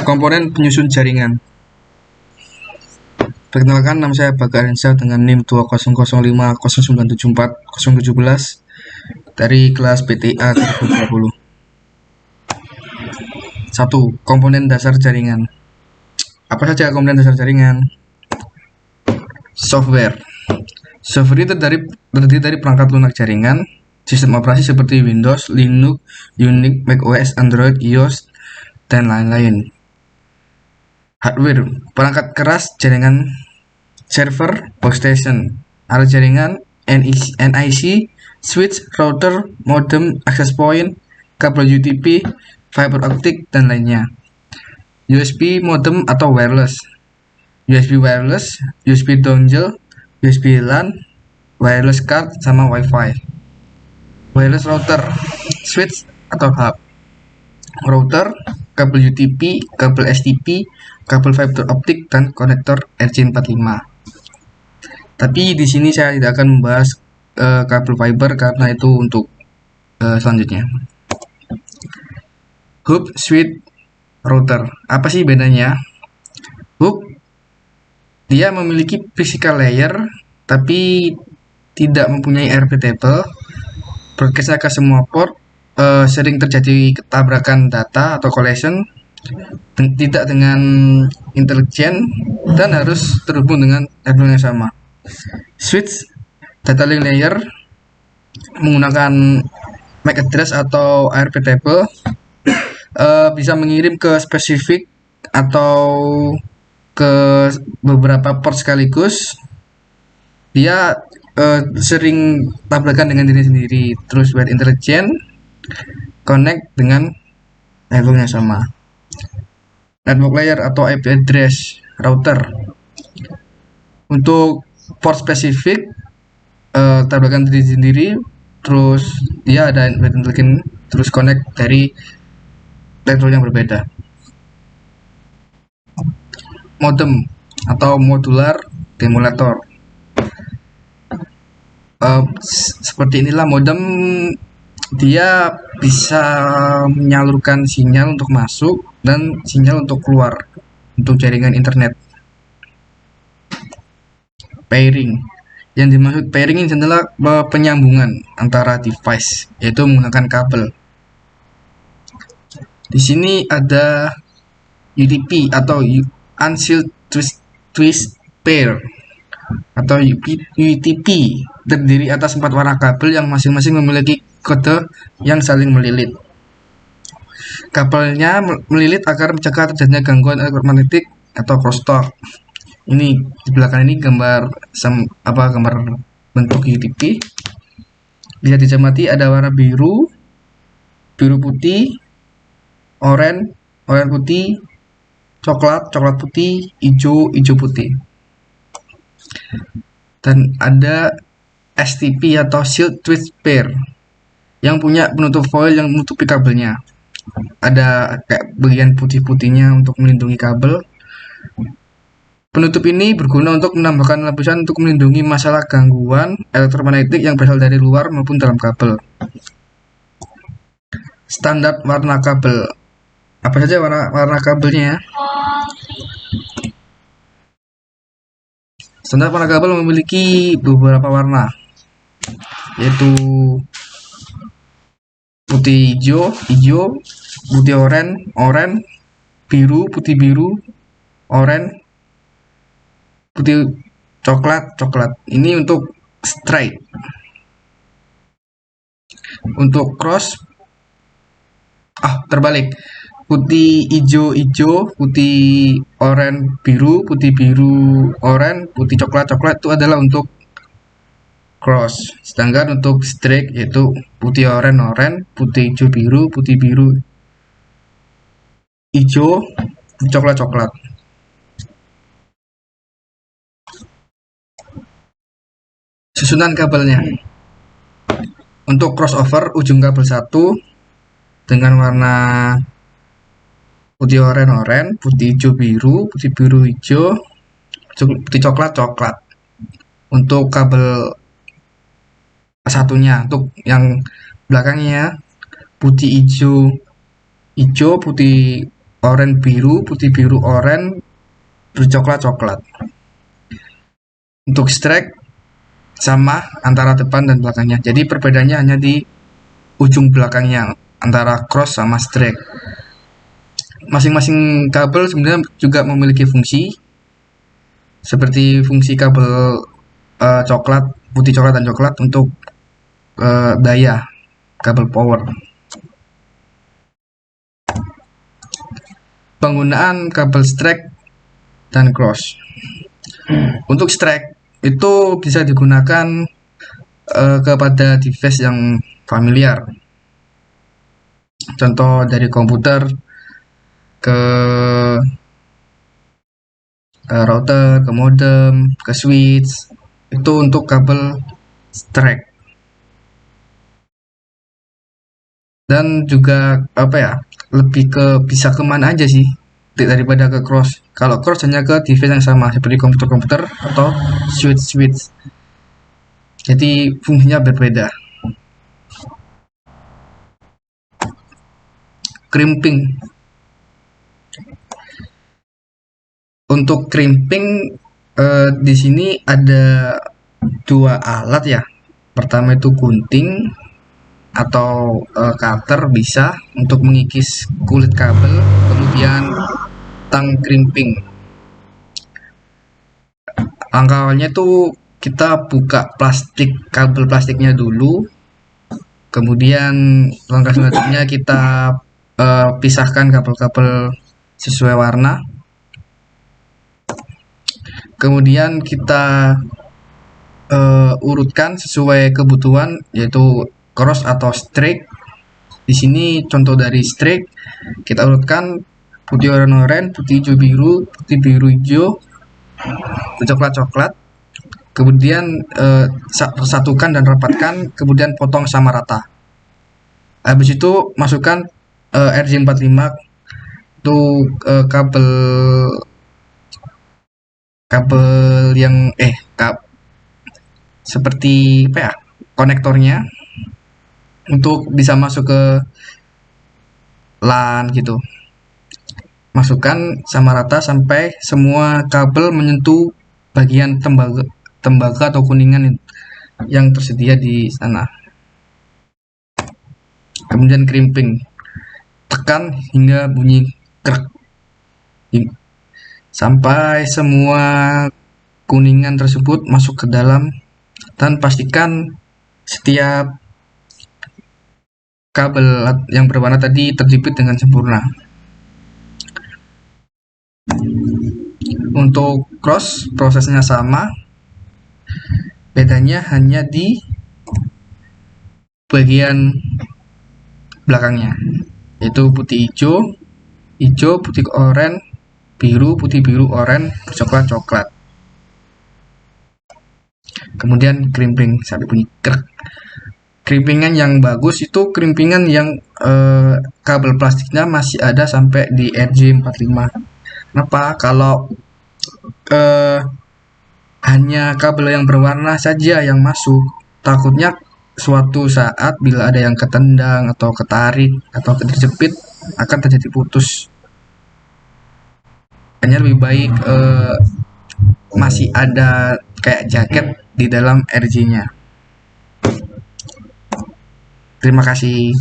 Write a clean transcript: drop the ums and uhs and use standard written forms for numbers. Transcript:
Komponen penyusun jaringan. Perkenalkan, nama saya Baga Arinsyah dengan NIM 20050974 dari kelas PTA 2020. 1. Komponen dasar jaringan. Apa saja komponen dasar jaringan? Software. Software itu terdiri dari perangkat lunak jaringan, sistem operasi seperti Windows, Linux, Unix, macOS, Android, iOS, dan lain-lain. Hardware, perangkat keras jaringan, server, workstation, alat jaringan, NIC, switch, router, modem, access point, kabel UTP, fiber optic, dan lainnya. USB modem atau wireless, USB wireless, USB dongle, USB LAN, wireless card, sama WiFi. Wireless router, switch atau hub, router, kabel UTP, kabel STP, kabel fiber optik, dan konektor RJ45. Tapi di sini saya tidak akan membahas kabel fiber karena itu untuk selanjutnya. Hub, switch, router. Apa sih bedanya? Hub dia memiliki physical layer tapi tidak mempunyai RP table, bergeser ke semua port, sering terjadi ketabrakan data atau collision, tidak dengan intelijen, dan harus terhubung dengan network yang sama. Switch, data link layer, menggunakan MAC address atau ARP table, bisa mengirim ke spesifik atau ke beberapa port sekaligus. Dia sering tabrakan dengan diri sendiri. Terus buat intelijen, connect dengan network yang sama. Network layer atau IP address, router. Untuk port spesifik, tabrakan diri sendiri, terus dia ada intelijen, terus connect dari network yang berbeda. Modem atau modular demulator. Seperti inilah modem, dia bisa menyalurkan sinyal untuk masuk dan sinyal untuk keluar untuk jaringan internet. Pairing, yang dimaksud pairing ini adalah penyambungan antara device, yaitu menggunakan kabel. Di sini ada UTP atau Unsealed Twist Pair atau UTP, terdiri atas 4 warna kabel yang masing-masing memiliki kode yang saling melilit. Kabelnya melilit agar mencegah terjadinya gangguan elektromagnetik atau crosstalk. Ini di belakang ini gambar bentuk UTP. Bisa dicermati ada warna biru, biru putih, oranye putih, coklat putih, hijau putih. Dan ada STP atau Sealed Twist Pair yang punya penutup foil yang menutupi kabelnya. Ada kayak bagian putih-putihnya untuk melindungi kabel. Penutup ini berguna untuk menambahkan lapisan untuk melindungi masalah gangguan elektromagnetik yang berasal dari luar maupun dalam kabel. Standar warna kabel. Apa saja warna kabelnya? Standar warna kabel memiliki beberapa warna, yaitu putih hijau, putih oranye, biru, putih biru, oranye, putih coklat. Ini untuk straight. Untuk cross, terbalik. Putih hijau, putih oranye biru, putih biru oranye, putih coklat itu adalah untuk cross. Sedangkan untuk straight yaitu putih oranye, putih hijau biru, putih biru hijau, coklat. Susunan kabelnya. Untuk crossover, ujung kabel 1 dengan warna putih oranye, putih hijau biru, putih biru hijau, putih coklat. Untuk kabel satunya, untuk yang belakangnya putih hijau, putih oranye biru, putih biru oranye, biru coklat coklat. Untuk strike sama antara depan dan belakangnya. Jadi perbedaannya hanya di ujung belakangnya antara cross sama strike. Masing-masing kabel sebenarnya juga memiliki fungsi seperti fungsi kabel coklat, putih coklat dan coklat untuk daya kabel power. Penggunaan kabel strike dan cross. Untuk strike itu bisa digunakan kepada device yang familiar. Contoh dari komputer ke router, ke modem, ke switch, itu untuk kabel strike. Dan juga apa ya, lebih ke bisa kemana aja sih daripada ke cross. Kalau cross hanya ke device yang sama seperti komputer-komputer atau switch-switch. Jadi fungsinya berbeda. Crimping. Untuk crimping di sini ada dua alat ya. Pertama itu gunting atau cutter bisa untuk mengikis kulit kabel, kemudian tang crimping. Langkah awalnya tuh kita buka plastik kabel plastiknya dulu, kemudian langkah selanjutnya kita pisahkan kabel-kabel sesuai warna, kemudian kita urutkan sesuai kebutuhan yaitu cross atau straight. Di sini contoh dari straight kita urutkan putih oranye, putih hijau biru, putih biru hijau, coklat coklat. Kemudian satukan dan rapatkan, kemudian potong sama rata. Habis itu masukkan RJ45 itu kabel yang seperti apa ya, konektornya untuk bisa masuk ke LAN gitu. Masukkan sama rata sampai semua kabel menyentuh bagian tembaga atau kuningan yang tersedia di sana. Kemudian crimping, tekan hingga bunyi krek sampai semua kuningan tersebut masuk ke dalam, dan pastikan setiap kabel yang berwarna tadi terjepit dengan sempurna. Untuk cross prosesnya sama, bedanya hanya di bagian belakangnya, yaitu putih hijau, hijau, putih oranye, biru, putih biru, oranye, coklat coklat. Kemudian crimping sampai bunyi krek. Crimpingan yang bagus itu crimpingan yang kabel plastiknya masih ada sampai di RJ45. Kenapa? Kalau hanya kabel yang berwarna saja yang masuk, takutnya suatu saat bila ada yang ketendang atau ketarik atau terjepit akan terjadi putus. Hanya lebih baik masih ada kayak jaket di dalam RJ-nya. Terima kasih.